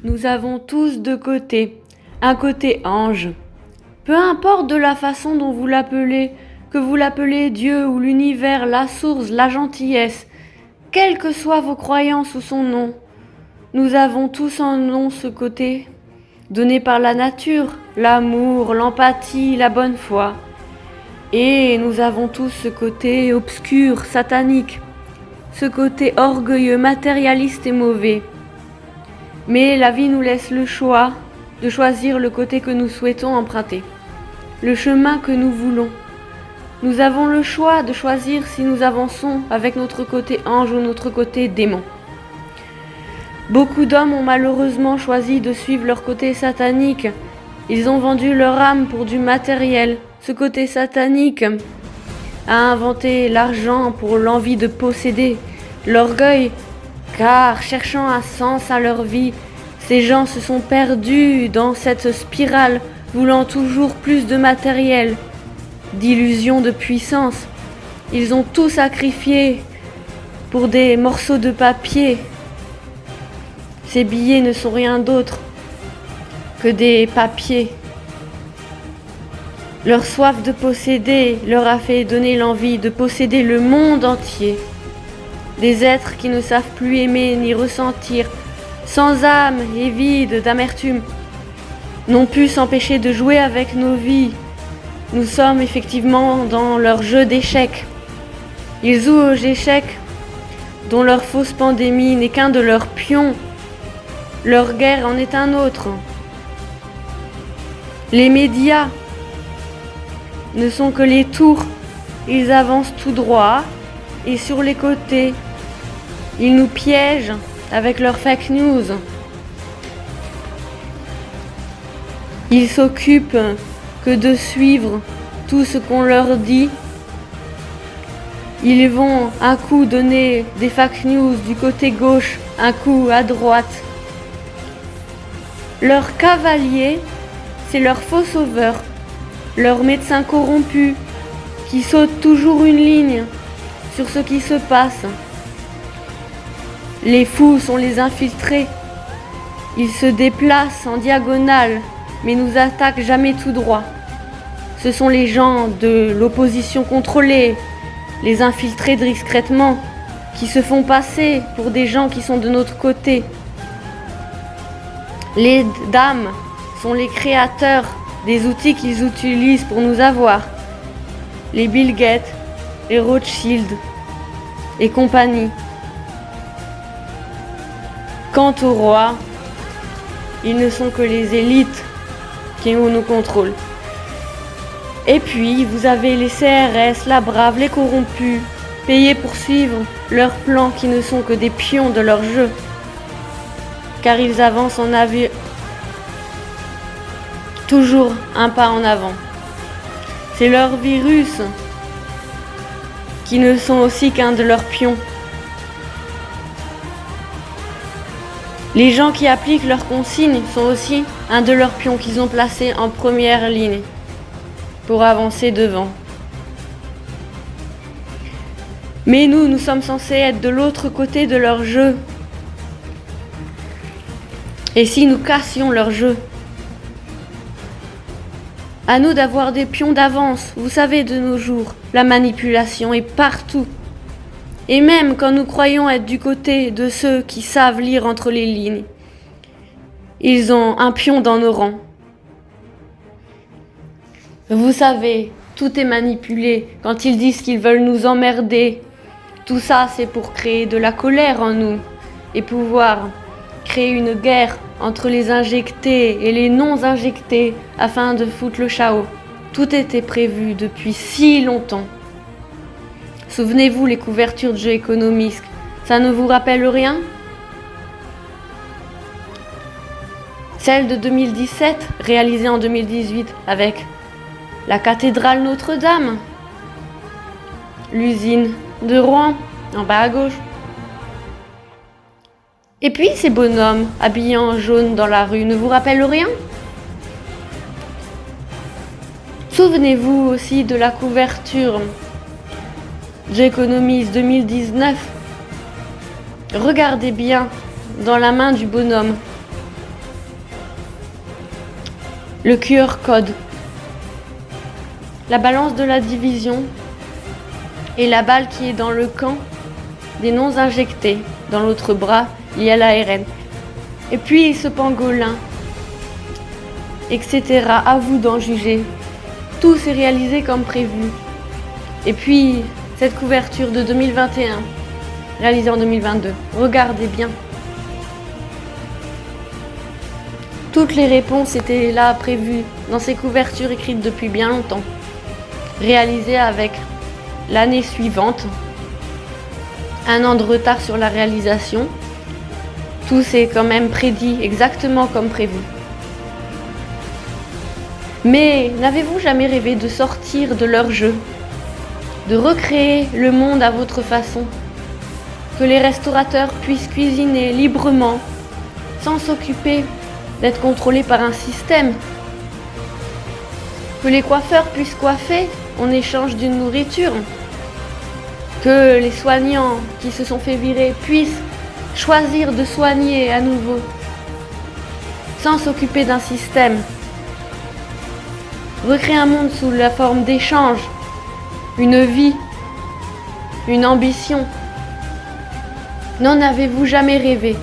Nous avons tous deux côtés. Un côté ange. Peu importe de la façon dont vous l'appelez, que vous l'appelez Dieu ou l'univers, la source, la gentillesse, quelles que soient vos croyances ou son nom, nous avons tous en nous ce côté donné par la nature, l'amour, l'empathie, la bonne foi. Et nous avons tous ce côté obscur, satanique, ce côté orgueilleux, matérialiste et mauvais. Mais la vie nous laisse le choix de choisir le côté que nous souhaitons emprunter, le chemin que nous voulons. Nous avons le choix de choisir si nous avançons avec notre côté ange ou notre côté démon. Beaucoup d'hommes ont malheureusement choisi de suivre leur côté satanique. Ils ont vendu leur âme pour du matériel. Ce côté satanique a inventé l'argent pour l'envie de posséder, l'orgueil, car cherchant un sens à leur vie, ces gens se sont perdus dans cette spirale, voulant toujours plus de matériel, d'illusions de puissance. Ils ont tout sacrifié pour des morceaux de papier. Ces billets ne sont rien d'autre que des papiers. Leur soif de posséder leur a fait donner l'envie de posséder le monde entier. Des êtres qui ne savent plus aimer ni ressentir, sans âme et vides d'amertume, n'ont pu s'empêcher de jouer avec nos vies. Nous sommes effectivement dans leur jeu d'échecs. Ils jouent aux échecs dont leur fausse pandémie n'est qu'un de leurs pions. Leur guerre en est un autre. Les médias ne sont que les tours. Ils avancent tout droit et sur les côtés. Ils nous piègent avec leurs fake news. Ils s'occupent que de suivre tout ce qu'on leur dit. Ils vont un coup donner des fake news du côté gauche, un coup à droite. Leur cavalier, c'est leur faux sauveur, leur médecin corrompu, qui saute toujours une ligne sur ce qui se passe. Les fous sont les infiltrés. Ils se déplacent en diagonale, mais nous attaquent jamais tout droit. Ce sont les gens de l'opposition contrôlée, les infiltrés discrètement, qui se font passer pour des gens qui sont de notre côté. Les dames sont les créateurs des outils qu'ils utilisent pour nous avoir. Les Bill Gates, les Rothschild et compagnie. Quant aux rois, ils ne sont que les élites qui nous contrôlent. Et puis, vous avez les CRS, la brave, les corrompus, payés pour suivre leurs plans qui ne sont que des pions de leur jeu. Car ils avancent en avion, toujours un pas en avant. C'est leurs virus qui ne sont aussi qu'un de leurs pions. Les gens qui appliquent leurs consignes sont aussi un de leurs pions qu'ils ont placé en première ligne pour avancer devant. Mais nous sommes censés être de l'autre côté de leur jeu. Et si nous cassions leur jeu? À nous d'avoir des pions d'avance. Vous savez, de nos jours, la manipulation est partout. Et même quand nous croyons être du côté de ceux qui savent lire entre les lignes, ils ont un pion dans nos rangs. Vous savez, tout est manipulé. Quand ils disent qu'ils veulent nous emmerder, tout ça c'est pour créer de la colère en nous et pouvoir créer une guerre entre les injectés et les non-injectés afin de foutre le chaos. Tout était prévu depuis si longtemps. Souvenez-vous, les couvertures de jeux économiques, ça ne vous rappelle rien? Celle de 2017, réalisée en 2018 avec la cathédrale Notre-Dame, l'usine de Rouen, en bas à gauche. Et puis ces bonhommes habillés en jaune dans la rue ne vous rappellent rien? Souvenez-vous aussi de la couverture J'économise 2019. Regardez bien dans la main du bonhomme. le QR code, la balance de la division et la balle qui est dans le camp des non injectés. Dans l'autre bras, il y a l'ARN. Et puis ce pangolin, etc. À vous d'en juger. Tout s'est réalisé comme prévu. Et puis, cette couverture de 2021, réalisée en 2022, regardez bien. Toutes les réponses étaient là, prévues, dans ces couvertures écrites depuis bien longtemps. Réalisées avec l'année suivante, 1 an de retard sur la réalisation. Tout s'est quand même prédit exactement comme prévu. Mais n'avez-vous jamais rêvé de sortir de leur jeu, de recréer le monde à votre façon, que les restaurateurs puissent cuisiner librement, sans s'occuper d'être contrôlés par un système, que les coiffeurs puissent coiffer en échange d'une nourriture, que les soignants qui se sont fait virer puissent choisir de soigner à nouveau, sans s'occuper d'un système. Recréer un monde sous la forme d'échange, une vie, une ambition. N'en avez-vous jamais rêvé ?